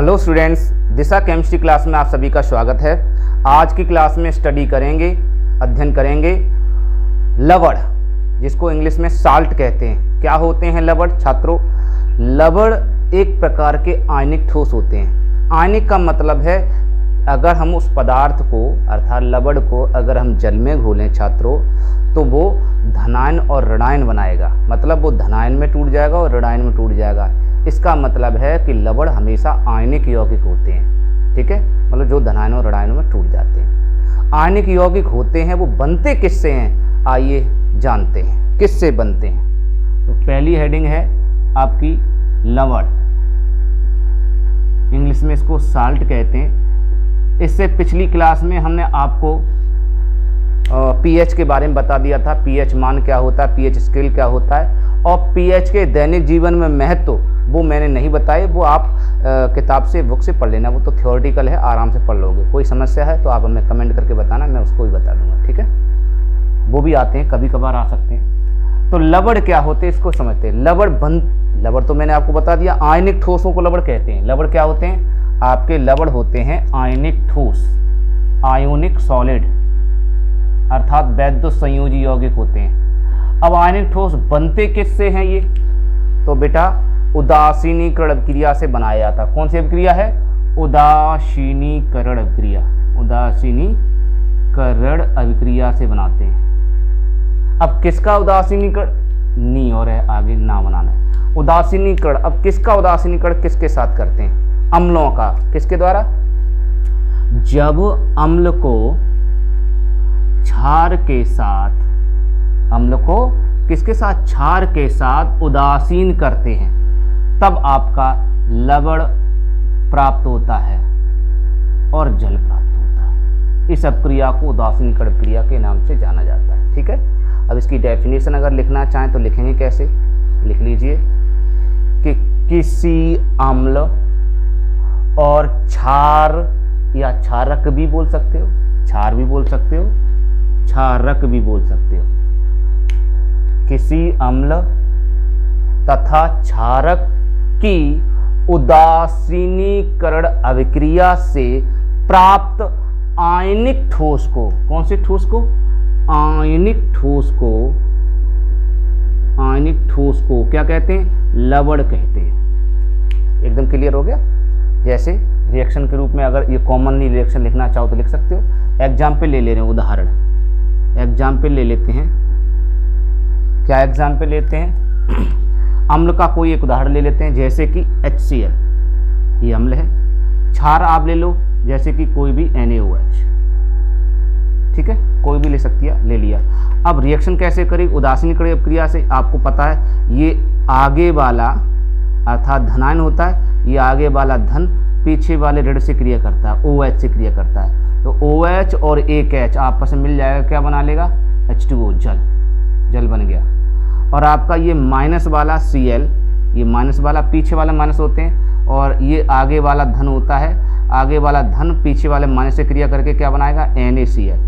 Hello students, दिशा chemistry class में आप सभी का स्वागत है। आज की क्लास में स्टडी करेंगे, अध्ययन करेंगे लवण, जिसको इंग्लिश में साल्ट कहते हैं। क्या होते हैं लवण छात्रों? लवण एक प्रकार के आयनिक ठोस होते हैं। आयनिक का मतलब है अगर हम उस पदार्थ को अर्थात लवण को अगर हम जल में घोलें छात्रों, तो वो धनायन और ऋणायन बनाएगा। मतलब वो धनायन में टूट जाएगा और ऋणायन में टूट जाएगा। इसका मतलब है कि लवण हमेशा आयनिक यौगिक होते हैं। ठीक है, मतलब जो धनायन और ऋणायन में टूट जाते हैं, आयनिक यौगिक होते हैं। वो बनते किससे हैं, आइए जानते हैं किससे बनते हैं। तो पहली हेडिंग है आपकी लवण, इंग्लिश में इसको साल्ट कहते हैं। इससे पिछली क्लास में हमने आपको पीएच के बारे में बता दिया था। पीएच मान क्या होता है, पीएच स्केल क्या होता है, और पीएच के दैनिक जीवन में महत्व वो मैंने नहीं बताए। वो आप किताब से, बुक से पढ़ लेना। वो तो थ्योरेटिकल है, आराम से पढ़ लोगे। कोई समस्या है तो आप हमें कमेंट करके बताना, मैं उसको भी बता दूंगा। ठीक है, वो भी आते हैं, कभी कभार आ सकते हैं। तो लवण क्या होते हैं इसको समझते हैं। लवण तो मैंने आपको बता दिया, आयनिक ठोसों को लवण कहते हैं। लवण क्या होते हैं? आपके लवण होते हैं आयनिक ठोस, आयोनिक सॉलिड, अर्थात वैद्युत संयोजी यौगिक होते हैं। अब आयनिक ठोस बनते किससे हैं ये? तो बेटा उदासीनीकरण अभिक्रिया से बनाया जाता। कौन सी अभिक्रिया है? उदासीनीकरण अभिक्रिया। उदासीनीकरण अभिक्रिया से बनाते हैं। अब किसका उदासीनीकरण, नी और है आगे ना बनाना है। उदासीनीकरण, अब किसका उदासीनीकरण किसके साथ करते हैं? अम्लों का। किसके द्वारा? जब अम्ल को क्षार के साथ, अम्ल को किसके साथ? क्षार के साथ उदासीन करते हैं, तब आपका लवण प्राप्त होता है और जल प्राप्त होता है। इस अभिक्रिया को उदासीनीकरण क्रिया के नाम से जाना जाता है। ठीक है, अब इसकी डेफिनेशन अगर लिखना चाहें तो लिखेंगे कैसे? लिख लीजिए कि किसी अम्ल और क्षार, या क्षारक भी बोल सकते हो, क्षार भी बोल सकते हो, क्षारक भी बोल सकते हो। किसी अम्ल तथा क्षारक की उदासीनीकरण अभिक्रिया से प्राप्त आयनिक ठोस को, कौन से ठोस को? आयनिक ठोस को, आयनिक ठोस को क्या कहते हैं? लवण कहते हैं। एकदम क्लियर हो गया? जैसे रिएक्शन के रूप में अगर ये कॉमनली रिएक्शन लिखना चाहो तो लिख सकते हो। एग्जाम्पल ले ले रहे हैं, उदाहरण एग्जाम्पल ले लेते हैं। क्या एग्जाम्पल लेते हैं? अम्ल का कोई एक उदाहरण ले लेते हैं, जैसे कि HCl, ये अम्ल है। क्षार आप ले लो, जैसे कि कोई भी NaOH। ठीक है, कोई भी ले सकती है, ले लिया। अब रिएक्शन कैसे करें? उदासीनीकरण अभिक्रिया से। आपको पता है ये आगे वाला अर्थात धनायन होता है, ये आगे वाला धन पीछे वाले ऋण से क्रिया करता है, OH से क्रिया करता है। तो OH और एक H आपस में मिल जाएगा, क्या बना लेगा? H2O, जल बन गया। और आपका ये माइनस वाला Cl, ये माइनस वाला, पीछे वाला माइनस होते हैं, और ये आगे वाला धन होता है। आगे वाला धन पीछे वाले माइनस से क्रिया करके क्या बनाएगा? NaCl।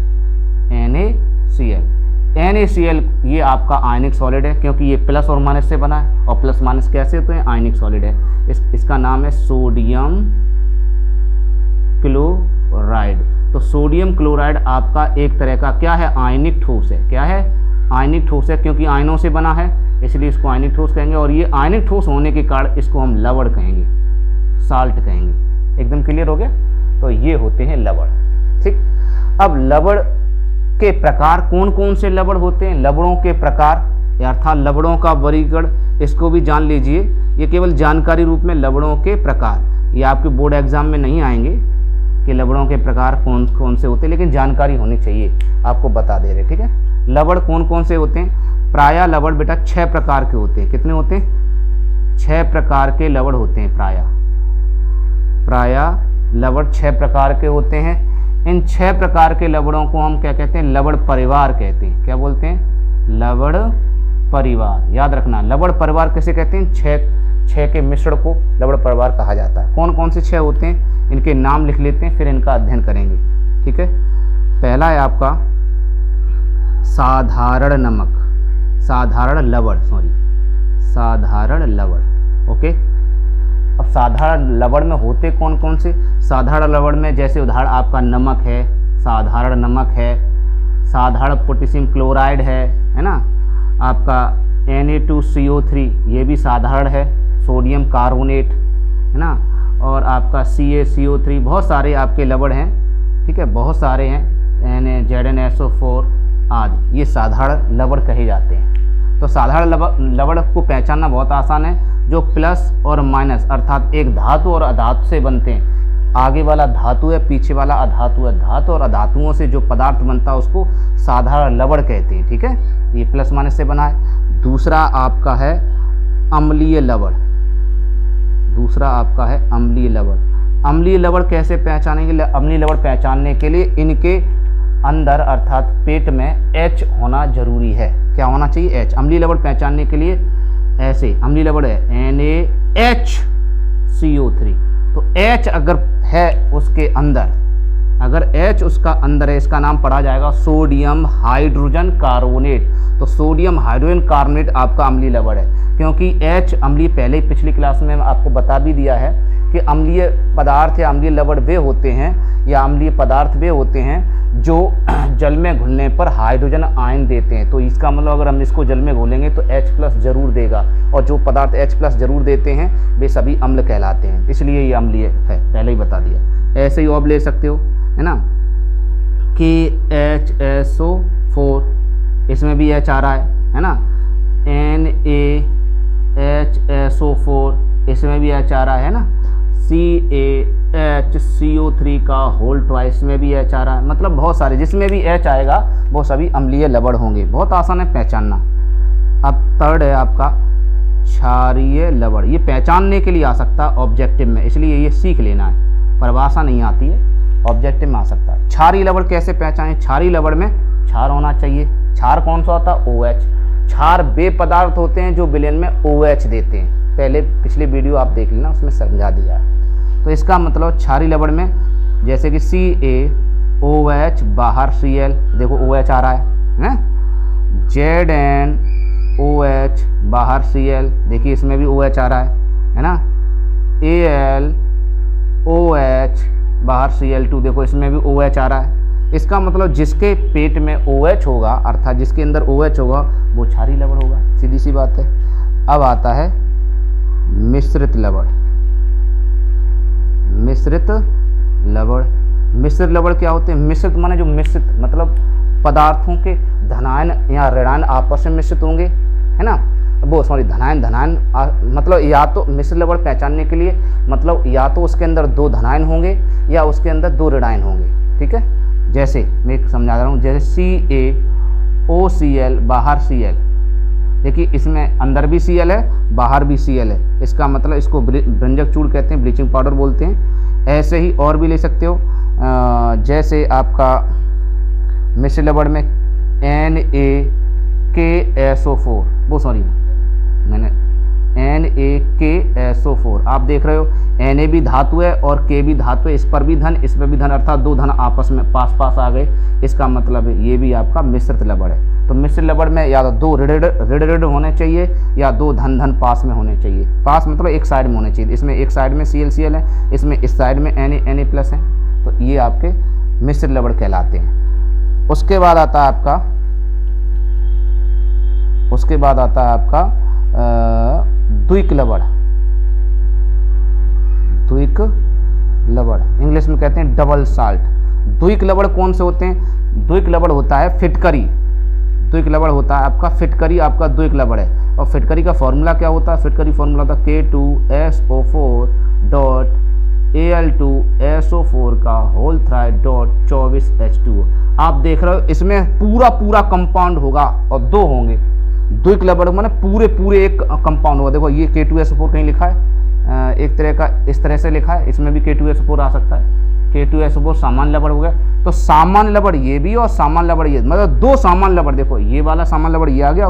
NaCl ये आपका आयनिक सॉलिड है, क्योंकि ये प्लस और माइनस से बना है, और प्लस माइनस कैसे होते हैं? आयनिक सॉलिड है। इसका नाम है सोडियम क्लोराइड। तो सोडियम क्लोराइड आपका एक तरह का क्या है? आयनिक ठोस है। क्या है? आयनिक ठोस है, क्योंकि आयनों से बना है, इसलिए इसको आयनिक ठोस कहेंगे। और ये आयनिक ठोस होने के कारण इसको हम लवण कहेंगे, साल्ट कहेंगे। एकदम क्लियर हो गया? तो ये होते हैं लवण। ठीक, अब लवण के प्रकार कौन कौन से लवण होते हैं? लवणों के प्रकार अर्थात लवणों का वर्गीकरण, इसको भी जान लीजिए। ये केवल जानकारी रूप में लवणों के प्रकार, ये आपके बोर्ड एग्जाम में नहीं आएंगे कि लवणों के प्रकार कौन कौन से होते हैं, लेकिन जानकारी होनी चाहिए, आपको बता दे रहे। ठीक है, लवण कौन कौन से होते हैं? प्रायः लवण बेटा 6 प्रकार के होते हैं। कितने होते हैं? 6 प्रकार के लवण होते हैं। प्रायः लवण 6 प्रकार के होते हैं। इन 6 प्रकार के लवणों को हम क्या कहते हैं? लवण परिवार कहते हैं। क्या बोलते हैं? लवण परिवार। याद रखना, लवण परिवार किसे कहते हैं? 6 के मिश्रण को लवण परिवार कहा जाता है। कौन कौन से 6 होते हैं? इनके नाम लिख लेते हैं, फिर इनका अध्ययन करेंगे। ठीक है, पहला है आपका साधारण नमक, साधारण लवण, ओके। अब साधारण लवण में होते कौन कौन से? साधारण लवण में जैसे उदाहरण आपका नमक है, साधारण नमक है, साधारण पोटेशियम क्लोराइड है ना, आपका Na2CO3 ये भी साधारण है, सोडियम कार्बोनेट है ना, और आपका CaCO3, बहुत सारे आपके लवण हैं, ठीक है, बहुत सारे हैं, ZnSO4 आदि, ये साधारण लवण कहे जाते हैं। तो साधारण लवण को पहचानना बहुत आसान है, जो प्लस और माइनस अर्थात एक धातु और अधातु से बनते हैं। आगे वाला धातु है, पीछे वाला अधातु है, धातु और अधातुओं से जो पदार्थ बनता है उसको साधारण लवण कहते हैं, ठीक है। तो ये प्लस माइनस से बना है। दूसरा आपका है अम्लीय लवण, दूसरा आपका है अम्लीय लवण। अम्लीय लवण कैसे पहचानेंगे? अम्लीय लवण पहचानने के लिए इनके अंदर अर्थात पेट में H होना जरूरी है। क्या होना चाहिए? H। अम्लीय लवण पहचानने के लिए ऐसे अम्लीय लवण है NaHCO3, तो H अगर है उसके अंदर, अगर H उसका अंदर है, इसका नाम पढ़ा जाएगा सोडियम हाइड्रोजन कार्बोनेट। तो सोडियम हाइड्रोजन कार्बोनेट आपका अम्लीय लवण है, क्योंकि H अम्लीय, पहले ही पिछली क्लास में आपको बता भी दिया है कि अम्लीय पदार्थ या अम्लीय लवण वे होते हैं या अम्लीय पदार्थ वे होते हैं जो जल में घुलने पर हाइड्रोजन आयन देते हैं। तो इसका मतलब अगर हम इसको जल में घोलेंगे तो H+ जरूर देगा, और जो पदार्थ H+ जरूर देते हैं वे सभी अम्ल कहलाते हैं, इसलिए ये अम्लीय है, पहले ही बता दिया। ऐसे ही और ले सकते हो, है ना, KHSO4, इसमें भी H आ रहा है ना, NaHSO4, इसमें भी H आ रहा है ना, CaHCO3 का होल ट्वाइस में भी H आ रहा है। मतलब बहुत सारे जिसमें भी H आएगा वो सभी अम्लीय लवण होंगे, बहुत आसान है पहचानना। अब थर्ड है आपका क्षारीय लवण, ये पहचानने के लिए आ सकता है ऑब्जेक्टिव में, इसलिए ये सीख लेना है, परिभाषा नहीं आती है, ऑब्जेक्टिव में आ सकता है। क्षारीय लवण कैसे पहचानें? क्षारीय लवण में क्षार होना चाहिए। क्षार कौन सा होता है? OH। क्षार वे पदार्थ होते हैं जो विलयन में OH देते हैं, पहले पिछले वीडियो आप देख लेना, उसमें समझा दिया है। तो इसका मतलब क्षारीय लवण में जैसे कि CaOH बाहर Cl, देखो OH आ रहा है, ZnOH बाहर Cl, देखिए इसमें भी OH आ रहा है ना, AlOH बाहर Cl2, देखो इसमें भी OH आ रहा है। इसका मतलब जिसके पेट में OH होगा अर्थात जिसके अंदर OH होगा वो क्षारीय लवण होगा, सीधी सी बात है। अब आता है मिश्रित लवण। मिश्रित लवण, मिश्रित लवण क्या होते हैं? मिश्रित माने जो मिश्रित मतलब पदार्थों के धनायन या ऋणायन आपस में मिश्रित होंगे, है ना, वो सॉरी धनायन मतलब या तो मिश्रित लवण पहचानने के लिए मतलब या तो उसके अंदर 2 धनायन होंगे या उसके अंदर 2 ऋणायन होंगे, ठीक है। जैसे मैं समझा रहा हूँ, जैसे CaOCl बाहर Cl, देखिए इसमें अंदर भी Cl है बाहर भी Cl है, इसका मतलब इसको भृंजक चूर्ण कहते हैं, ब्लीचिंग पाउडर बोलते हैं। ऐसे ही और भी ले सकते हो, जैसे आपका मिश्रित लवण में NaKSO4, वो सॉरी मैंने NaKSO4, आप देख रहे हो Na भी धातु है और K भी धातु है, इस पर भी धन इस पर भी धन अर्थात 2 धन आपस में पास पास आ गए, इसका मतलब ये भी आपका मिश्रित लवण है। तो मिश्रित लवण में या तो 2 ऋण होने चाहिए या 2 धन धन पास में होने चाहिए, पास मतलब एक साइड में होने चाहिए। इसमें एक साइड में ClCl है, इसमें इस साइड में Na+ है, तो ये आपके मिश्रित लवण कहलाते हैं। उसके बाद आता है आपका द्विक लवण। द्विक लवण इंग्लिश में कहते हैं डबल साल्ट। द्विक लवण कौन से होते हैं? द्विक लवण होता है फिटकरी, द्विक लवण होता है आपका फिटकरी, आपका द्विक लवण है। और फिटकरी का फॉर्मूला क्या होता है? फिटकरी फॉर्मूला होता है K2SO4.Al2SO4 का होल थ्राइड डॉट 24H2O। आप देख रहे हो इसमें पूरा कंपाउंड होगा और 2 होंगे। द्विक लवण माने पूरे एक कंपाउंड होगा। देखो ये K2SO4 कहीं लिखा है, एक तरह का इस तरह से लिखा है, इसमें भी K2SO4 आ सकता है। K2SO4 सामान्य लवण हो गया। तो सामान्य लवण ये भी और सामान्य लवण ये, मतलब 2 सामान्य लवण, देखो ये वाला सामान्य लवण ये आ गया,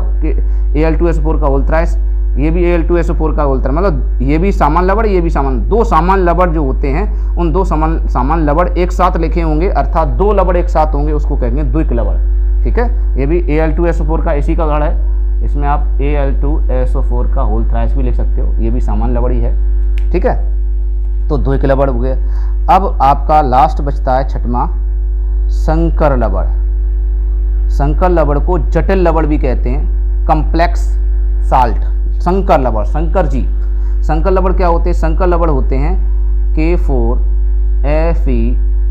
Al2SO4 का होल थ्राइस, ये भी Al2SO4 का होल थ्राइस, मतलब ये भी सामान्य लवण ये भी सामान्य। 2 सामान्य लवण जो होते हैं उन 2 सामान्य लवण एक साथ लिखे होंगे अर्थात 2 लवण एक साथ होंगे, उसको कहेंगे द्विक लवण, ठीक है। ये भी Al2SO4 का इसी का गढ़ है, इसमें आप Al2SO4 का होल थ्राइस भी लिख सकते हो, ये भी सामान्य लवण ही है। ठीक है, तो 2 एक लवण हो गए। अब आपका लास्ट बचता है छठवां, संकर लवण। संकर लवण को जटिल लवण भी कहते हैं, कम्प्लेक्स साल्ट। संकर लवण, शंकर जी। संकर लवण क्या होते हैं? संकर लवण होते हैं K4Fe।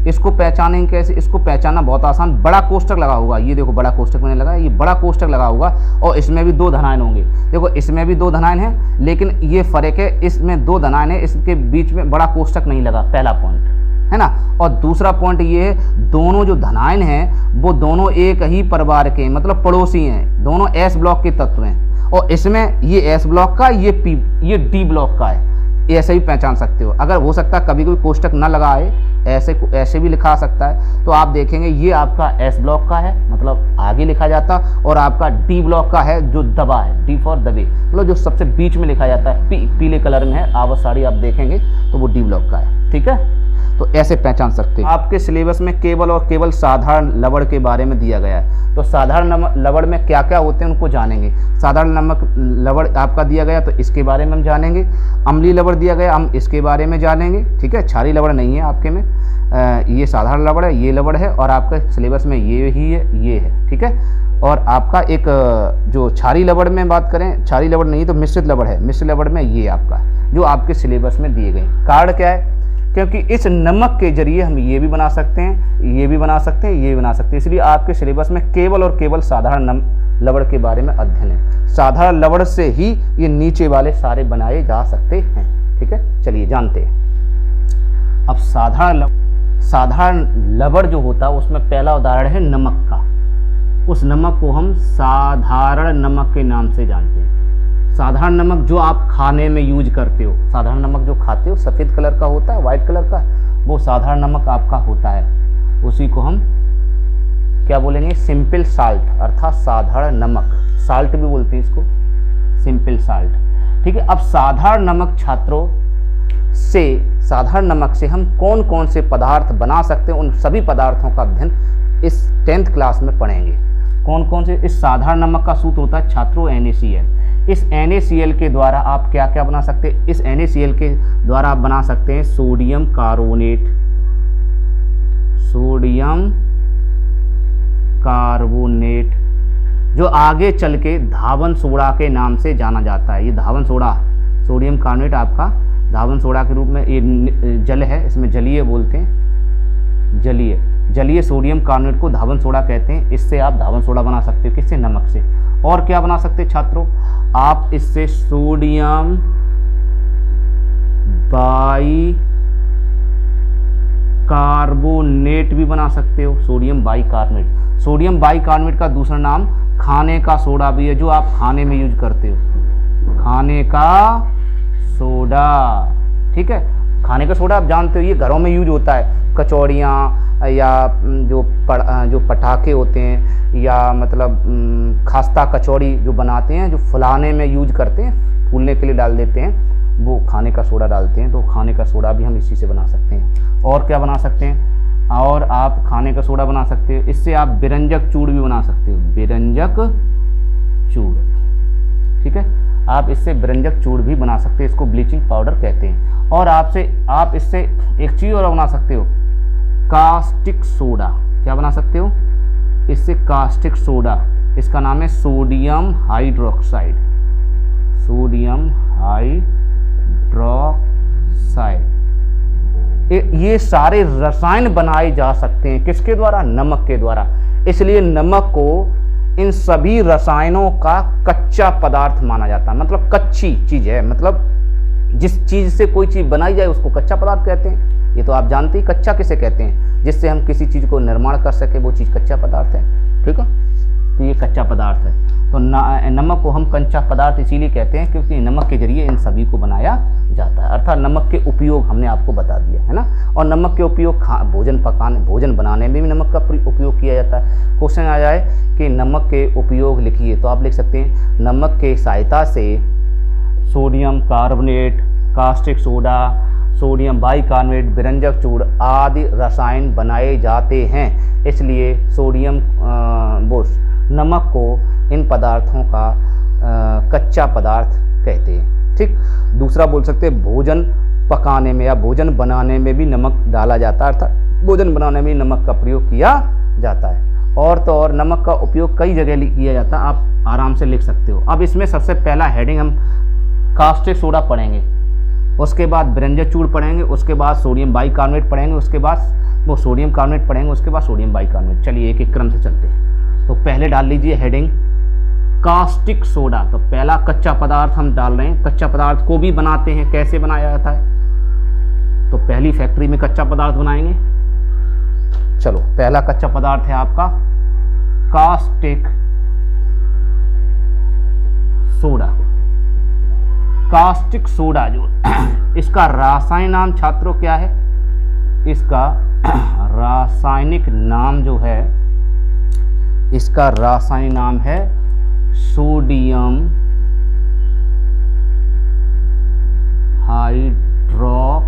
इसको पहचानेंगे कैसे? इसको पहचानना बहुत आसान, बड़ा कोष्टक लगा होगा, ये देखो बड़ा कोष्टक मैंने लगाया, ये बड़ा कोष्टक लगा होगा और इसमें भी 2 धनायन होंगे। देखो इसमें भी 2 धनायन हैं, लेकिन ये फर्क है, इसमें 2 धनायन है, इसके बीच में बड़ा कोष्टक नहीं लगा, पहला पॉइंट है ना। और दूसरा पॉइंट ये है, दोनों जो धनायन हैं वो दोनों एक ही परिवार के, मतलब पड़ोसी हैं, दोनों एस ब्लॉक के तत्व हैं। और इसमें ये एस ब्लॉक का, ये डी ब्लॉक का है, ऐसे भी पहचान सकते हो। अगर हो सकता है कभी कोई कोष्टक ना लगा है, ऐसे भी लिखा सकता है, तो आप देखेंगे ये आपका एस ब्लॉक का है, मतलब आगे लिखा जाता, और आपका डी ब्लॉक का है जो दबा है, डी फॉर दबे, मतलब जो सबसे बीच में लिखा जाता है, पीले कलर में है, आवत साड़ी आप देखेंगे तो वो डी ब्लॉक का है। ठीक है, तो ऐसे पहचान सकते हैं। आपके सिलेबस में केवल और केवल साधारण लवण के बारे में दिया गया है, तो साधारण लवण में क्या क्या होते हैं उनको जानेंगे। साधारण लवण आपका दिया गया तो इसके बारे में हम जानेंगे। अम्लीय लवण दिया गया, हम इसके बारे में जानेंगे। ठीक है, क्षारीय लवण नहीं है आपके में, ये साधारण लवण है, ये लवण है, और आपके सिलेबस में ये ही है, ये है। ठीक है, और आपका एक जो क्षारीय लवण में बात करें, क्षारीय लवण नहीं तो मिश्रित लवण है, मिश्रित लवण में ये आपका जो आपके सिलेबस में दिए गए। कारण क्या है? क्योंकि इस नमक के जरिए हम ये भी बना सकते हैं, ये भी बना सकते हैं, ये भी बना सकते हैं, इसलिए आपके सिलेबस में केवल और केवल साधारण लवण के बारे में अध्ययन है। साधारण लवण से ही ये नीचे वाले सारे बनाए जा सकते हैं। ठीक है, चलिए जानते हैं। अब साधारण लवण जो होता है उसमें पहला उदाहरण है नमक का। उस नमक को हम साधारण नमक के नाम से जानते हैं। साधारण नमक जो आप खाने में यूज करते हो, साधारण नमक जो खाते हो सफ़ेद कलर का होता है, वाइट कलर का, वो साधारण नमक आपका होता है। उसी को हम क्या बोलेंगे? सिंपल साल्ट, अर्थात साधारण नमक। साल्ट भी बोलते हैं इसको, सिंपल साल्ट। ठीक है, अब साधारण नमक छात्रों से, साधारण नमक से हम कौन कौन से पदार्थ बना सकते हैं, उन सभी पदार्थों का अध्ययन इस 10th क्लास में पढ़ेंगे। कौन कौन से? इस साधारण नमक का सूत्र होता है छात्रों NaCl। इस NaCl के द्वारा आप क्या क्या बना सकते हैं? इस NaCl के द्वारा आप बना सकते हैं सोडियम कार्बोनेट, सोडियम कार्बोनेट, जो आगे चल के धावन सोडा के नाम से जाना जाता है। ये धावन सोडा, सोडियम कार्बोनेट आपका धावन सोडा के रूप में, ये जल है, इसमें जलीय बोलते हैं, जलीय सोडियम कार्बोनेट को धावन सोडा कहते हैं। इससे आप धावन सोडा बना सकते हो, किससे? नमक से। और क्या बना सकते हैं छात्रों? आप इससे सोडियम बाइकार्बोनेट भी बना सकते हो, सोडियम बाइकार्बोनेट। सोडियम बाइकार्बोनेट का दूसरा नाम खाने का सोडा भी है, जो आप खाने में यूज करते हो, खाने का सोडा। ठीक है, खाने का सोडा आप जानते हो, ये घरों में यूज होता है, कचौड़ियाँ या जो पटाखे होते हैं, या मतलब खास्ता कचौड़ी जो बनाते हैं, जो फुलाने में यूज करते हैं, फूलने के लिए डाल देते हैं, वो खाने का सोडा डालते हैं। तो खाने का सोडा भी हम इसी से बना सकते हैं। और क्या बना सकते हैं? और आप खाने का सोडा बना सकते हो, इससे आप बिरंजक चूड़ भी बना सकते हो, बिरंजक चूड़। ठीक है, आप इससे बिरंजक चूड़ भी बना सकते हैं, इसको ब्लीचिंग पाउडर कहते हैं। और आप इससे एक चीज़ और बना सकते हो, कास्टिक सोडा। क्या बना सकते हो? इससे कास्टिक सोडा, इसका नाम है सोडियम हाइड्रोक्साइड, सोडियम हाइड्रोक्साइड। ये सारे रसायन बनाए जा सकते हैं, किसके द्वारा? नमक के द्वारा। इसलिए नमक को इन सभी रसायनों का कच्चा पदार्थ माना जाता है, मतलब कच्ची चीज़ है, मतलब जिस चीज़ से कोई चीज़ बनाई जाए उसको कच्चा पदार्थ कहते हैं। ये तो आप जानते ही, कच्चा किसे कहते हैं? जिससे हम किसी चीज़ को निर्माण कर सके, वो चीज़ कच्चा पदार्थ है। ठीक है, तो ये कच्चा पदार्थ है। तो नमक को हम कच्चा पदार्थ इसीलिए कहते हैं क्योंकि नमक के जरिए इन सभी को बनाया जाता है। अर्थात नमक के उपयोग हमने आपको बता दिया है ना। और नमक के उपयोग भोजन बनाने में भी नमक का उपयोग किया जाता है। क्वेश्चन आ जाए कि नमक के उपयोग लिखिए, तो आप लिख सकते हैं नमक के सहायता से sodium carbonate, caustic soda, sodium bicarbonate, बिरंजक चूड़ आदि रसायन बनाए जाते हैं। इसलिए नमक को इन पदार्थों का कच्चा पदार्थ कहते हैं। ठीक, दूसरा बोल सकते हैं भोजन पकाने में या भोजन बनाने में भी नमक डाला जाता है, अर्थात भोजन बनाने में नमक का प्रयोग किया जाता है। और तो और नमक का उपयोग कई जगह किया जाता है, आप आराम से लिख सकते हो। अब इसमें सबसे पहला हेडिंग हम कास्टिक सोडा पढ़ेंगे, उसके बाद ब्रेंजाचूड़ पढ़ेंगे, उसके बाद सोडियम बाइकार्बोनेट पढ़ेंगे, उसके बाद वो सोडियम कार्बोनेट पढ़ेंगे, उसके बाद सोडियम बाइकार्बोनेट। चलिए एक एक क्रम से चलते हैं। तो पहले डाल लीजिए हेडिंग कास्टिक सोडा। तो पहला कच्चा पदार्थ हम डाल रहे हैं। कच्चा पदार्थ को भी बनाते हैं, कैसे बनाया जाता है? तो पहली फैक्ट्री में कच्चा पदार्थ बनाएंगे। चलो पहला कच्चा पदार्थ है आपका कास्टिक सोडा। कास्टिक सोडा जो इसका रासायनिक नाम छात्रों क्या है? इसका रासायनिक नाम जो है, इसका रासायनिक नाम है सोडियम हाइड्रोक्साइड।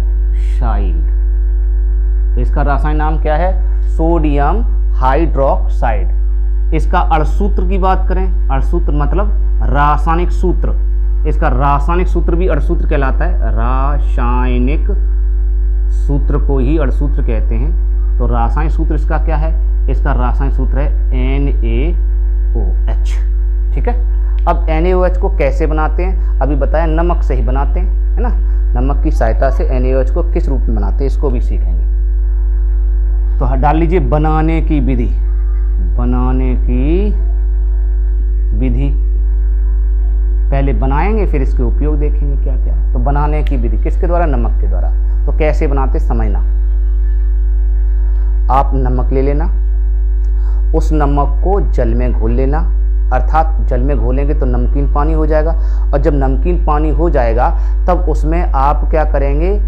इसका रासायनिक नाम क्या है? Sodium hydroxide. इसका अणुसूत्र की बात करें, अणुसूत्र मतलब रासायनिक सूत्र, इसका रासायनिक सूत्र भी अणुसूत्र कहलाता है। रासायनिक सूत्र को ही अणुसूत्र कहते हैं। तो रासायनिक सूत्र इसका क्या है? इसका रासायनिक सूत्र है NaOH। ठीक है। अब NaOH को कैसे बनाते हैं? अभी बताया नमक से ही बनाते हैं, है ना। नमक की सहायता से NaOH को किस रूप में बनाते हैं इसको भी सीखेंगे। तो डाल लीजिए बनाने की विधि। बनाने की विधि पहले बनाएंगे, फिर इसके उपयोग देखेंगे क्या क्या। तो बनाने की विधि किसके द्वारा? नमक के द्वारा। तो कैसे बनाते समझना। आप नमक ले लेना, उस नमक को जल में घोल लेना, अर्थात जल में घोलेंगे तो नमकीन पानी हो जाएगा। और जब नमकीन पानी हो जाएगा तब उसमें आप क्या करेंगे?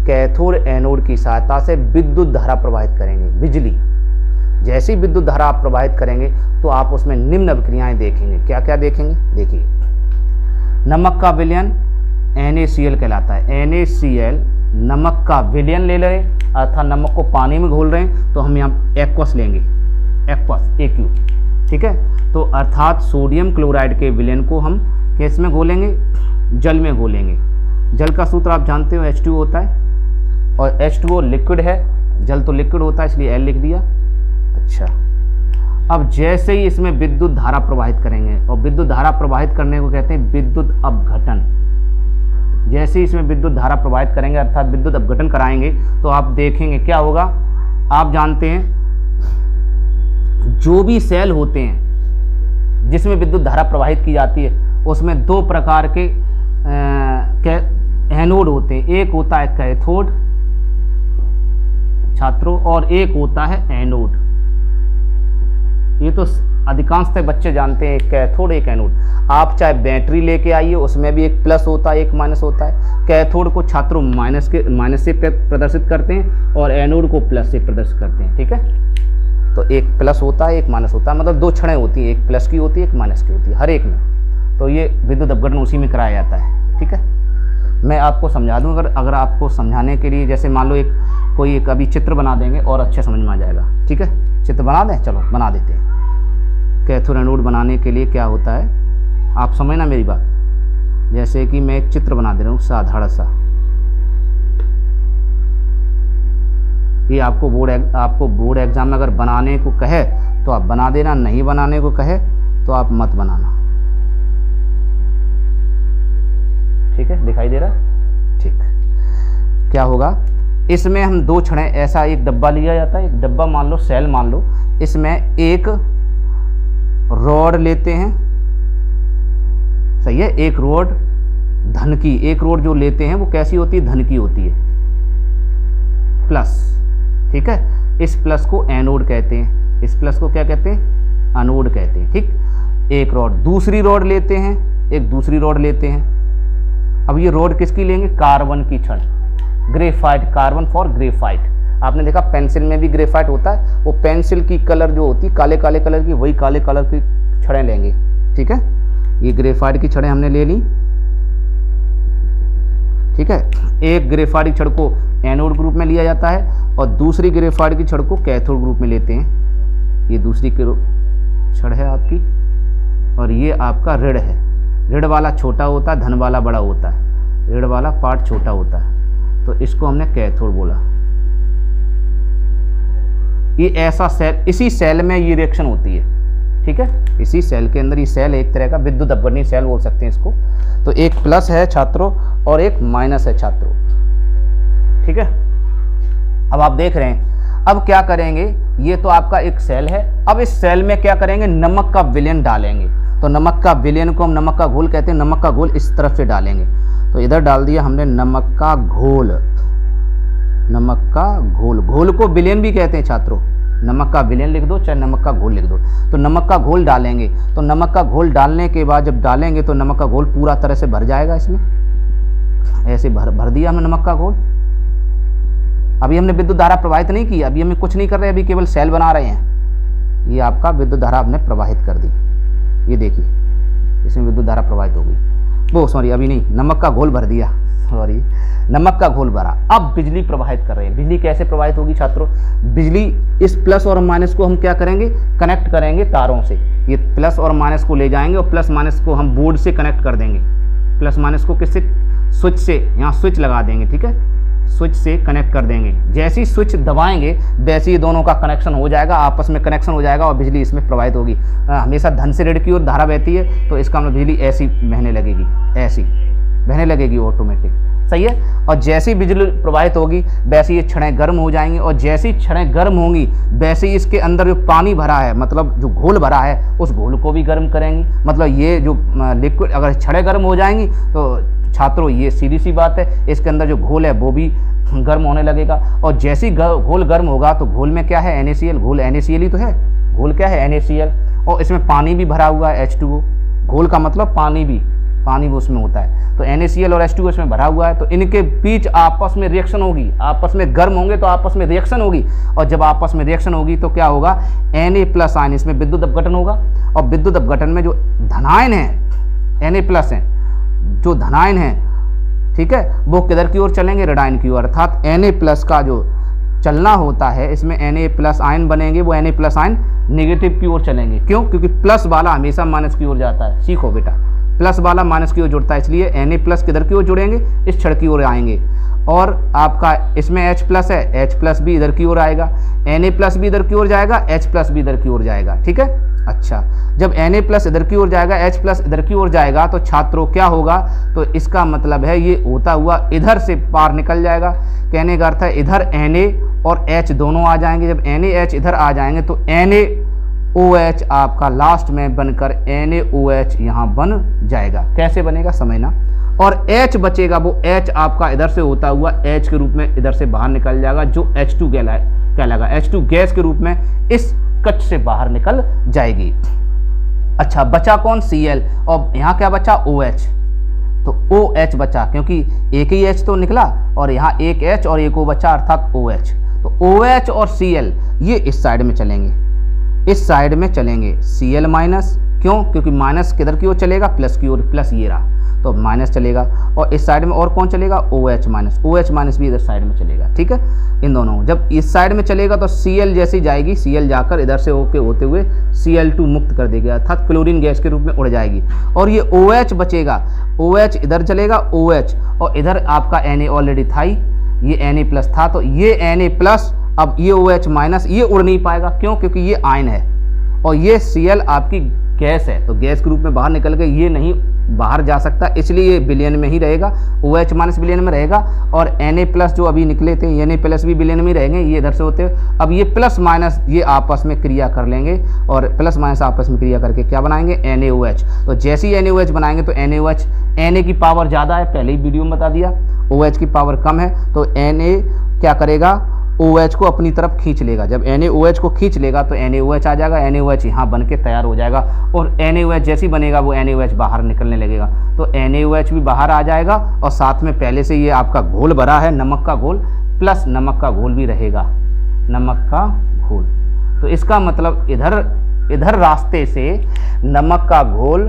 कैथोड एनोड की सहायता से विद्युत धारा प्रवाहित करेंगे, बिजली। जैसे ही विद्युत धारा आप प्रवाहित करेंगे तो आप उसमें निम्न अभिक्रियाएं देखेंगे। क्या क्या देखेंगे? देखिए, नमक का विलयन NaCl कहलाता है। NaCl नमक का विलयन ले रहे, अर्थात नमक को पानी में घोल रहे हैं, तो हम यहाँ एक्वस लेंगे, एक्वस AQ। ठीक है। तो अर्थात सोडियम क्लोराइड के विलयन को हम किस में घोलेंगे? जल में घोलेंगे। जल का सूत्र आप जानते हो H2O होता है, और H2O लिक्विड है, जल तो लिक्विड होता है इसलिए L लिख दिया। अच्छा, अब जैसे ही इसमें विद्युत धारा प्रवाहित करेंगे, और विद्युत धारा प्रवाहित करने को कहते हैं विद्युत अपघटन। जैसे ही इसमें विद्युत धारा प्रवाहित करेंगे, अर्थात विद्युत अपघटन कराएंगे, तो आप देखेंगे क्या होगा। आप जानते हैं जो भी सेल होते हैं जिसमें विद्युत धारा प्रवाहित की जाती है, उसमें दो प्रकार के एनोड होते हैं। एक होता है कैथोड छात्रों, और एक होता है एनोड। ये तो अधिकांशतः बच्चे जानते हैं, एक कैथोड एक एनोड। आप चाहे बैटरी लेके आइए, उसमें भी एक प्लस होता है एक माइनस होता है। कैथोड को छात्रों माइनस से प्रदर्शित करते हैं, और एनोड को प्लस से प्रदर्शित करते हैं। ठीक है। तो एक प्लस होता है एक माइनस होता है, मतलब दो छड़ें होती हैं, एक प्लस की होती है एक माइनस की होती है हर एक में। तो ये विद्युत अपघटन उसी में कराया जाता है। ठीक है। मैं आपको समझा दूं, अगर आपको समझाने के लिए, जैसे मान लो कोई एक अभी चित्र बना देंगे और अच्छे समझ में आ जाएगा। ठीक है। चित्र बना दें, चलो बना देते हैं। कैथोड एनोड बनाने के लिए क्या होता है, आप समझना मेरी बात। जैसे कि मैं एक चित्र बना दे रहा हूँ साधारण सा। ये आपको बोर्ड एग्जाम में अगर बनाने को कहे तो आप बना देना, नहीं बनाने को कहे तो आप मत बनाना। ठीक है, दिखाई दे रहा है? ठीक। क्या होगा, इसमें हम दो छड़ें, ऐसा एक डब्बा लिया जाता है, एक डब्बा मान लो, सेल मान लो, इसमें एक रॉड लेते हैं, सही है। एक रॉड धन की, एक रॉड जो लेते हैं वो कैसी होती है? धन की होती है, प्लस। ठीक है। इस प्लस को एनोड कहते हैं, इस प्लस को क्या कहते हैं? एनोड कहते हैं। ठीक। एक रॉड, दूसरी रॉड लेते हैं, एक दूसरी रॉड लेते हैं। अब ये रॉड किसकी लेंगे? कार्बन की छड़, ग्रेफाइट, कार्बन फॉर ग्रेफाइट। आपने देखा पेंसिल में भी ग्रेफाइट होता है, वो पेंसिल की कलर जो होती है काले काले कलर की, वही काले कलर की छड़ें लेंगे। ठीक है। ये ग्रेफाइट की छड़ें हमने ले ली। ठीक है। एक ग्रेफाइट की छड़ को एनोड ग्रुप में लिया जाता है, और दूसरी ग्रेफाइट की छड़ को कैथोड ग्रुप में लेते हैं। ये दूसरी छड़ है आपकी, और ये आपका ऋण है। ऋण वाला छोटा होता है, धन वाला बड़ा होता है। ऋण वाला पार्ट छोटा होता है। तो इसको हमने कैथोड बोला। ये ऐसा सेल, इसी सेल में ये रिएक्शन होती है, ठीक है, इसी सेल के अंदर ये सेल एक तरह का विद्युत अपघटनीय सेल बोल सकते हैं इसको। तो एक प्लस है छात्रों और एक माइनस है छात्रों, ठीक है। अब आप देख रहे हैं, अब क्या करेंगे, ये तो आपका एक सेल है, अब इस सेल में क्या करेंगे, नमक का विलयन डालेंगे। तो नमक का विलयन को हम नमक का घोल कहते हैं, नमक का घोल इस तरफ से डालेंगे। तो इधर डाल दिया हमने नमक का घोल, नमक का घोल, घोल को विलयन भी कहते हैं छात्रों, नमक का विलयन लिख दो चाहे नमक का घोल लिख दो। तो नमक का घोल डालेंगे, तो नमक का घोल डालने के बाद जब डालेंगे तो नमक का घोल पूरा तरह से भर जाएगा इसमें, ऐसे भर दिया हमने नमक का घोल। अभी हमने विद्युत धारा प्रवाहित नहीं की, अभी हमें कुछ नहीं कर रहे, अभी केवल सेल बना रहे हैं। ये आपका विद्युत धारा आपने प्रवाहित कर दी, ये देखिए इसमें विद्युत धारा प्रवाहित हो गई। वो सॉरी अभी नहीं, नमक का घोल भर दिया, सॉरी नमक का घोल भरा। अब बिजली प्रवाहित कर रहे हैं। बिजली कैसे प्रवाहित होगी छात्रों, बिजली इस प्लस और माइनस को हम क्या करेंगे, कनेक्ट करेंगे तारों से। ये प्लस और माइनस को ले जाएंगे और प्लस माइनस को हम बोर्ड से कनेक्ट कर देंगे। प्लस माइनस को किससे, स्विच से, यहाँ स्विच लगा देंगे, ठीक है, स्विच से कनेक्ट कर देंगे। जैसे ही स्विच दबाएंगे वैसे ही दोनों का कनेक्शन हो जाएगा, आपस में कनेक्शन हो जाएगा और बिजली इसमें प्रवाहित होगी। हमेशा धन से ऋण की ओर धारा बहती है, तो इसका मतलब बिजली ऐसी बहने लगेगी, ऐसी बहने लगेगी ऑटोमेटिक, सही है। और जैसे ही बिजली प्रवाहित होगी वैसे ये छड़ें गर्म हो जाएंगी, और जैसे ही छड़ें गर्म होंगी वैसे ही इसके अंदर जो पानी भरा है, मतलब जो घोल भरा है, उस घोल को भी गर्म करेंगी। मतलब ये जो लिक्विड, अगर छड़ें गर्म हो जाएंगी तो छात्रों ये सीधी सी बात है, इसके अंदर जो घोल है वो भी गर्म होने लगेगा। और जैसे ही घोल गर्म होगा तो घोल में क्या है, NaCl, घोल NaCl ही तो है, घोल क्या है NaCl, और इसमें पानी भी भरा हुआ है H2O। घोल का मतलब पानी भी उसमें होता है। तो NaCl और H2O इसमें भरा हुआ है, तो इनके बीच आपस में रिएक्शन होगी, आपस में गर्म होंगे तो आपस में रिएक्शन होगी, और जब आपस में रिएक्शन होगी तो क्या होगा, Na+ आयन, इसमें विद्युत अपघटन होगा। और विद्युत अपघटन में जो धनायन है, Na+ है, जो धनायन है, ठीक है, वो किधर की ओर चलेंगे, ऋणायन की ओर। अर्थात Na+ का जो चलना होता है, इसमें Na+ आयन बनेंगे, वो Na+ आयन नेगेटिव की ओर चलेंगे। क्यों, क्योंकि प्लस वाला हमेशा माइनस की ओर जाता है, सीखो बेटा, प्लस वाला माइनस की ओर जुड़ता है, इसलिए Na+ किधर की ओर जुड़ेंगे, इस छड़ की ओर आएंगे। और आपका इसमें H+ है, H+ भी इधर की ओर आएगा, Na+ भी इधर की ओर जाएगा, H+ भी इधर की ओर जाएगा, ठीक है। अच्छा, जब Na+ इधर की ओर जाएगा, H+ इधर की ओर जाएगा, तो छात्रों क्या होगा, तो इसका मतलब है ये होता हुआ इधर से पार निकल जाएगा। कहने का अर्थ है इधर Na और H दोनों आ जाएंगे। जब NaH इधर आ जाएंगे तो NaOH आपका लास्ट में बनकर NaOH यहाँ बन जाएगा। कैसे बनेगा समझना। और H बचेगा, वो H आपका इधर से होता हुआ H के रूप में इधर से बाहर निकल जाएगा, जो H2 कहलाएगा। H2 गैस के रूप में इस कक्ष से बाहर निकल जाएगी। अच्छा, बचा कौन, Cl, और यहाँ क्या बचा, OH। तो OH बचा, क्योंकि एक ही H तो निकला और यहाँ एक H और एक O बचा, अर्थात OH। तो OH और Cl ये इस साइड में चलेंगे, इस साइड में चलेंगे, Cl-। क्यों, क्योंकि माइनस किधर की ओर चलेगा, प्लस की ओर, प्लस ये रहा तो माइनस चलेगा। और इस साइड में और कौन चलेगा, OH- भी इधर साइड में चलेगा, ठीक है। इन दोनों जब इस साइड में चलेगा तो Cl जैसी जाएगी, Cl जाकर इधर से होते हुए Cl2 मुक्त कर देगा, अर्थात क्लोरीन गैस के रूप में उड़ जाएगी। और ये OH बचेगा, OH इधर चलेगा, OH, और इधर आपका Na ऑलरेडी था ही, ये Na+ था, तो ये Na+, अब ये OH- ये उड़ नहीं पाएगा। क्यों, क्योंकि ये आयन है और ये Cl आपकी गैस है, तो गैस के रूप में बाहर निकल के ये नहीं बाहर जा सकता, इसलिए ये विलयन में ही रहेगा, OH- विलयन में रहेगा। और Na+ जो अभी निकले थे, Na+ भी विलयन में ही रहेंगे, ये इधर से होते हुए। अब ये प्लस माइनस ये आपस में क्रिया कर लेंगे, और प्लस माइनस आपस में क्रिया करके क्या बनाएंगे, NaOH। तो जैसे ही NaOH बनाएंगे तो NaOH, Na की पावर ज़्यादा है, पहले ही वीडियो में बता दिया, OH की पावर कम है, तो Na क्या करेगा, OH को अपनी तरफ खींच लेगा। जब NaOH को खींच लेगा तो NaOH आ जाएगा, NaOH यहाँ बन के तैयार हो जाएगा, और NaOH जैसी बनेगा वो NaOH बाहर निकलने लगेगा, तो NaOH भी बाहर आ जाएगा। और साथ में पहले से ये आपका घोल भरा है, नमक का घोल, प्लस नमक का घोल भी रहेगा, नमक का घोल। तो इसका मतलब इधर रास्ते से नमक का घोल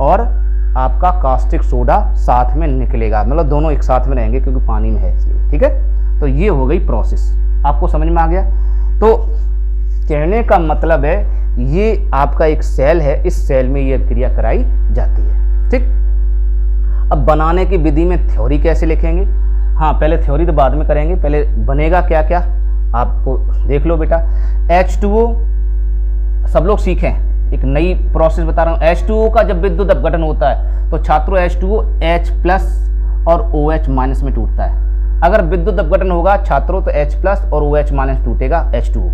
और आपका कास्टिक सोडा साथ में निकलेगा, मतलब दोनों एक साथ में रहेंगे क्योंकि पानी में है इसलिए, ठीक है। तो ये हो गई प्रोसेस, आपको समझ में आ गया। तो कहने का मतलब है ये आपका एक सेल है, इस सेल में ये क्रिया कराई जाती है, ठीक। अब बनाने की विधि में थ्योरी कैसे लिखेंगे, हाँ पहले थ्योरी तो बाद में करेंगे, पहले बनेगा क्या क्या आपको देख लो बेटा। H2O सब लोग सीखें, एक नई प्रोसेस बता रहा हूँ। H2O का जब विद्युत अपघटन होता है तो छात्रों H2O H+ और OH- में टूटता है। अगर विद्युत अपघटन होगा छात्रों तो H+ और OH- टूटेगा, H2O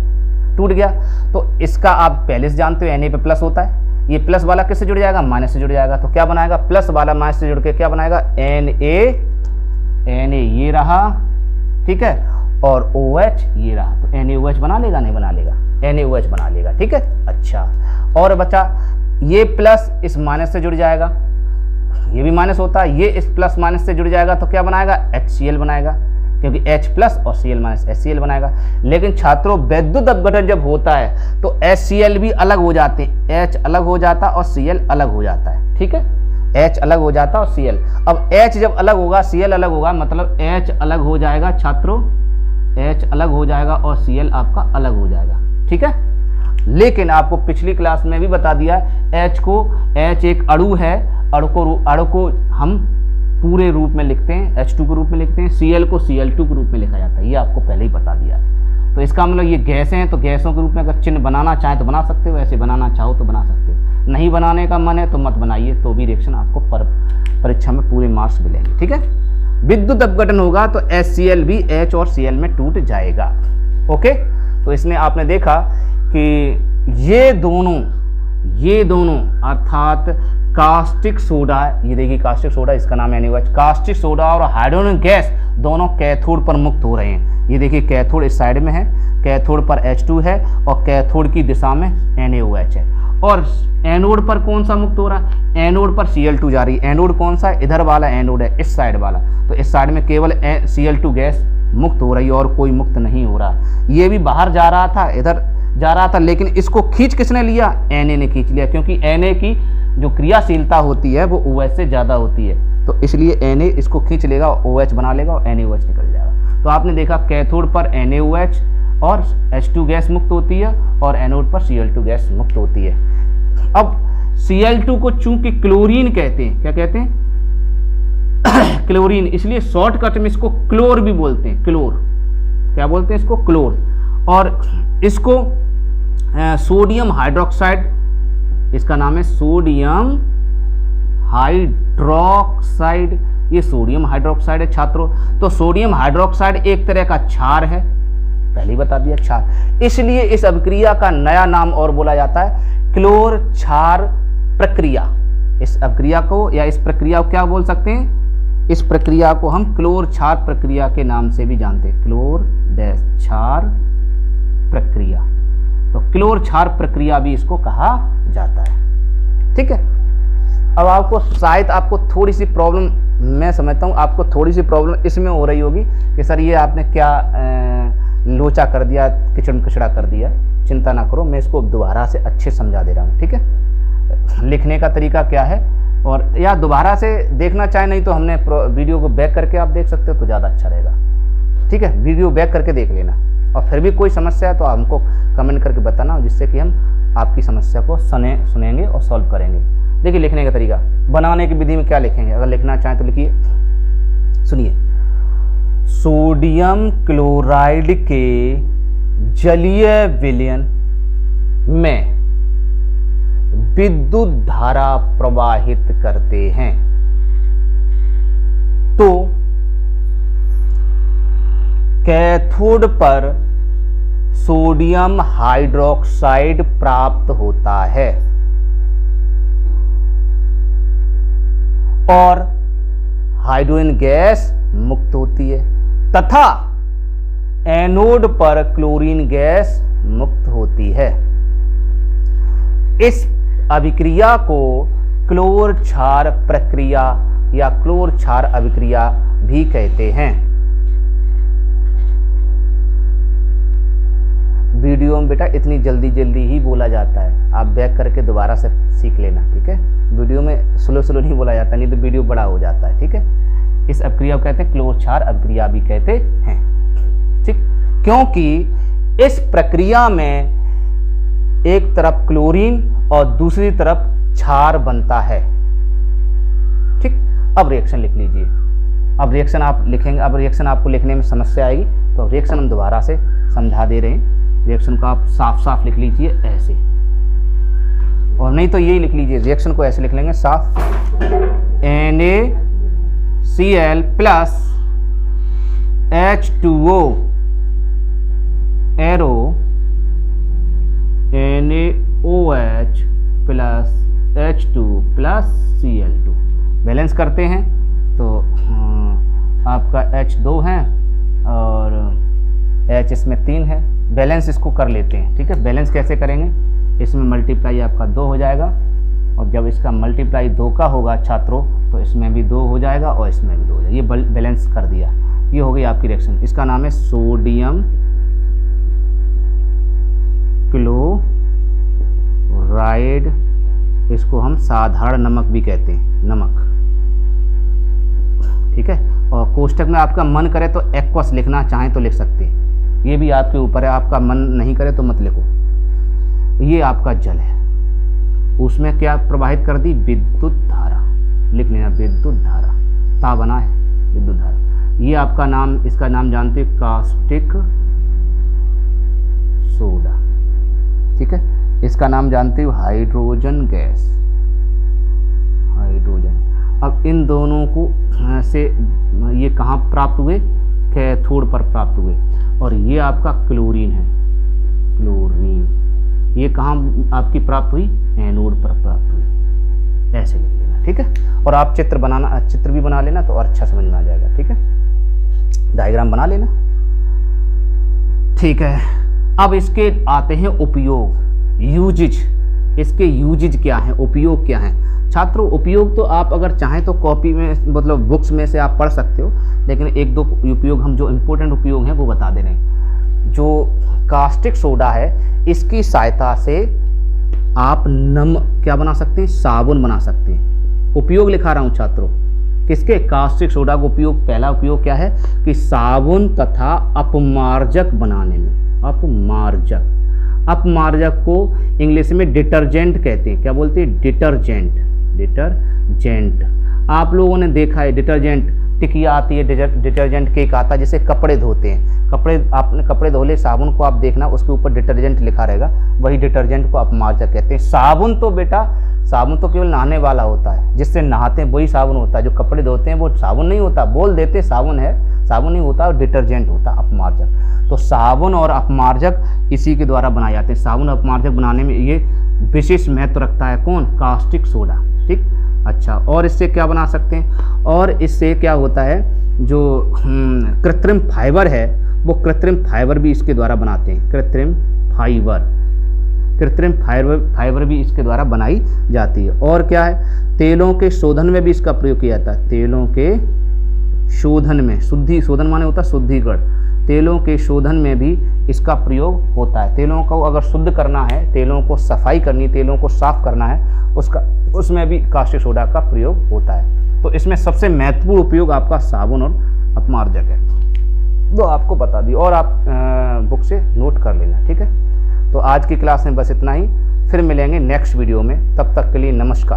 टूट गया। तो इसका आप पहले से जानते हो Na पे प्लस होता है, ये प्लस वाला किससे जुड़ जाएगा, माइनस से जुड़ जाएगा। तो क्या बनाएगा, प्लस वाला माइनस से जुड़ के क्या बनाएगा, Na ये रहा, ठीक है, और OH ये रहा। तो NaOH बना लेगा, नहीं बना लेगा, NaOH बना लेगा, ठीक है। अच्छा, और बचा ये प्लस इस माइनस से जुड़ जाएगा, ये भी माइनस होता है, ये इस प्लस माइनस से जुड़ जाएगा तो क्या बनाएगा, HCl बनाएगा, क्योंकि H+ और Cl- HCl बनाएगा। लेकिन छात्रों विद्युत अपघटन जब होता है तो HCl भी अलग हो जाते हैं, H अलग हो जाता और Cl अलग हो जाता है, ठीक है, H अलग हो जाता और Cl। अब H जब अलग होगा Cl अलग होगा, मतलब H अलग हो जाएगा छात्रों, H अलग हो जाएगा और Cl आपका अलग हो जाएगा, ठीक है। लेकिन आपको पिछली क्लास में भी बता दिया, H एक अणु है, अणु को हम पूरे रूप में लिखते हैं, H2 के रूप में लिखते हैं, Cl को Cl2 के रूप में लिखा जाता है, ये आपको पहले ही बता दिया। तो इसका मतलब ये गैसें हैं तो गैसों के रूप में अगर चिन्ह बनाना चाहें तो बना सकते हो, ऐसे बनाना चाहो तो बना सकते हो, नहीं बनाने का मन है तो मत बनाइए, तो भी रिएक्शन आपको परीक्षा में पूरे मार्क्स मिलेंगे, ठीक है। विद्युत अपघटन होगा तो HCl भी H और Cl में टूट जाएगा, ओके। तो इसमें आपने देखा कि ये दोनों अर्थात कास्टिक सोडा, ये देखिए कास्टिक सोडा, इसका नाम है NaOH, कास्टिक सोडा और हाइड्रोजन गैस दोनों कैथोड पर मुक्त हो रहे हैं। ये देखिए कैथोड इस साइड में है, कैथोड पर H2 है और कैथोड की दिशा में NaOH है, और एनोड पर कौन सा मुक्त हो रहा है, एनोड पर Cl2 जा रही है। एनोड कौन सा है, इधर वाला एनोड है, इस साइड वाला, तो इस साइड में केवल Cl2 गैस मुक्त हो रही है और कोई मुक्त नहीं हो रहा। ये भी बाहर जा रहा था, इधर जा रहा था, लेकिन इसको खींच किसने लिया, Na ने खींच लिया, क्योंकि Na की जो क्रियाशीलता होती है वो OH से ज़्यादा होती है, तो इसलिए Na इसको खींच लेगा, OH बना लेगा और NaOH निकल जाएगा। तो आपने देखा कैथोड पर NaOH और H2 गैस मुक्त होती है और एनोड पर Cl2 गैस मुक्त होती है। अब Cl2 को चूंकि क्लोरीन कहते हैं, क्या कहते हैं क्लोरीन, इसलिए शॉर्टकट में इसको क्लोर भी बोलते हैं, क्लोर, क्या बोलते हैं इसको, क्लोर। और इसको सोडियम हाइड्रोक्साइड, इसका नाम है सोडियम हाइड्रोक्साइड, ये सोडियम हाइड्रोक्साइड है छात्रों। तो सोडियम हाइड्रोक्साइड एक तरह का क्षार है, पहले ही बता दिया क्षार, इसलिए इस अभिक्रिया का नया नाम और बोला जाता है क्लोर क्षार प्रक्रिया। इस अभिक्रिया को या इस प्रक्रिया को क्या बोल सकते हैं, इस प्रक्रिया को हम क्लोर क्षार प्रक्रिया के नाम से भी जानते हैं, क्लोर क्षार प्रक्रिया। तो क्लोर क्षार प्रक्रिया भी इसको कहा जाता है, ठीक है। अब आपको शायद आपको थोड़ी सी प्रॉब्लम, मैं समझता हूँ आपको थोड़ी सी प्रॉब्लम इसमें हो रही होगी कि सर ये आपने क्या लोचा कर दिया, किचड़ा कर दिया। चिंता ना करो, मैं इसको दोबारा से अच्छे समझा दे रहा हूँ, ठीक है। लिखने का तरीका क्या है, और या दोबारा से देखना चाहे, नहीं तो हमने वीडियो को बैक करके आप देख सकते हो तो ज़्यादा अच्छा रहेगा, ठीक है। वीडियो बैक करके देख लेना, और फिर भी कोई समस्या है तो हमको कमेंट करके बताना, जिससे कि हम आपकी समस्या को सुनेंगे और सॉल्व करेंगे। देखिए लिखने का तरीका, बनाने की विधि में क्या लिखेंगे, अगर लिखना चाहें तो लिखिए, सुनिए। सोडियम क्लोराइड के जलीय विलयन में विद्युत धारा प्रवाहित करते हैं तो कैथोड पर सोडियम हाइड्रोक्साइड प्राप्त होता है और हाइड्रोजन गैस मुक्त होती है, तथा एनोड पर क्लोरीन गैस मुक्त होती है। इस अभिक्रिया को क्लोर क्षार प्रक्रिया या क्लोर क्षार अभिक्रिया भी कहते हैं। वीडियो में बेटा इतनी जल्दी ही बोला जाता है, आप बैक करके दोबारा से सीख लेना, ठीक है। वीडियो में स्लो नहीं बोला जाता, नहीं तो वीडियो बड़ा हो जाता है, ठीक है। इस अभिक्रिया को कहते हैं क्लोर क्षार अभिक्रिया भी कहते हैं, ठीक, क्योंकि इस प्रक्रिया में एक तरफ क्लोरीन और दूसरी तरफ क्षार बनता है, ठीक। अब रिएक्शन लिख लीजिए, अब रिएक्शन आप लिखेंगे, अब रिएक्शन आपको लिखने में समस्या आएगी, तो रिएक्शन हम दोबारा से समझा दे रहे हैं। रिएक्शन को आप साफ साफ लिख लीजिए ऐसे, और नहीं तो यही लिख लीजिए, रिएक्शन को ऐसे लिख लेंगे साफ, NaCl plus H2O arrow NaOH plus H2 plus Cl2। Balance करते हैं तो आपका H2 है और H इसमें 3 है, बैलेंस इसको कर लेते हैं। ठीक है, बैलेंस कैसे करेंगे, इसमें मल्टीप्लाई आपका 2 हो जाएगा, और जब इसका मल्टीप्लाई 2 का होगा छात्रों तो इसमें भी 2 हो जाएगा और इसमें भी 2 हो जाएगा। ये बैलेंस कर दिया, ये हो गई आपकी रिएक्शन। इसका नाम है सोडियम क्लोराइड, इसको हम साधारण नमक भी कहते हैं, नमक। ठीक है, और कोष्टक में आपका मन करे तो एक्वस लिखना चाहें तो लिख सकते हैं, ये भी आपके ऊपर है, आपका मन नहीं करे तो मत लिखो। ये आपका जल है, उसमें क्या प्रवाहित कर दी, विद्युत धारा, लिख लेना विद्युत धारा, ता बना है विद्युत धारा। ये आपका नाम, इसका नाम जानते हो कास्टिक सोडा। ठीक है, इसका नाम जानते हो हाइड्रोजन गैस, हाइड्रोजन। अब इन दोनों को से ये कहाँ प्राप्त हुए, कैथोड पर प्राप्त हुए, और ये आपका क्लोरीन है, क्लोरीन, ये कहाँ आपकी प्राप्त हुई, एनोड पर प्राप्त हुई। ऐसे लिख लेना। ठीक है, और आप चित्र बनाना, चित्र भी बना लेना तो और अच्छा समझ में आ जाएगा। ठीक है, डायग्राम बना लेना। ठीक है, अब इसके आते हैं उपयोग, यूजेज। इसके यूजेज क्या हैं, उपयोग क्या हैं छात्रों। उपयोग तो आप अगर चाहें तो कॉपी में, मतलब बुक्स में से आप पढ़ सकते हो, लेकिन एक दो उपयोग हम जो इम्पोर्टेंट उपयोग हैं वो बता दे रहे हैं। जो कास्टिक सोडा है, इसकी सहायता से आप क्या बना सकते हैं, साबुन बना सकते हैं। उपयोग लिखा रहा हूँ छात्रों, किसके, कास्टिक सोडा का उपयोग। पहला उपयोग क्या है कि साबुन तथा अपमार्जक बनाने में, अपमार्जक, अपमार्जक को इंग्लिश में डिटर्जेंट कहते हैं। क्या बोलते हैं, डिटर्जेंट, डिटर्जेंट। आप लोगों ने देखा है डिटर्जेंट, टिकिया आती है, डिटर्जेंट केक आता है, जिसे कपड़े धोते हैं। कपड़े, आपने कपड़े धो ले, साबुन को आप देखना उसके ऊपर डिटर्जेंट लिखा रहेगा, वही डिटर्जेंट को अपमार्जक कहते हैं। साबुन तो बेटा, साबुन तो केवल नहाने वाला होता है, जिससे नहाते हैं वही साबुन होता है। जो कपड़े धोते हैं वो साबुन नहीं होता, बोल देते साबुन है, साबुन नहीं होता, और डिटर्जेंट होता अपमार्जक। तो साबुन और अपमार्जक इसी के द्वारा बनाए जाते हैं। साबुन अपमार्जक बनाने में ये विशेष महत्व रखता है, कौन, कास्टिक सोडा। ठीक, अच्छा, और इससे क्या बना सकते हैं, और इससे क्या होता है, जो कृत्रिम फाइबर है वो कृत्रिम फाइबर भी इसके द्वारा बनाते हैं। कृत्रिम फाइबर, कृत्रिम फाइबर भी इसके द्वारा बनाई जाती है। और क्या है, तेलों के शोधन में भी इसका प्रयोग किया जाता है। तेलों के शोधन में, शुद्धि, शोधन माने होता है शुद्धिकरण, तेलों के शोधन में भी इसका प्रयोग होता है। तेलों को अगर शुद्ध करना है, तेलों को सफाई करनी, तेलों को साफ करना है, उसमें भी कास्टिक सोडा का प्रयोग होता है। तो इसमें सबसे महत्वपूर्ण उपयोग आपका साबुन और अपमार्जक है, तो आपको बता दी, और आप बुक से नोट कर लेना। ठीक है, तो आज की क्लास में बस इतना ही, फिर मिलेंगे नेक्स्ट वीडियो में, तब तक के लिए नमस्कार।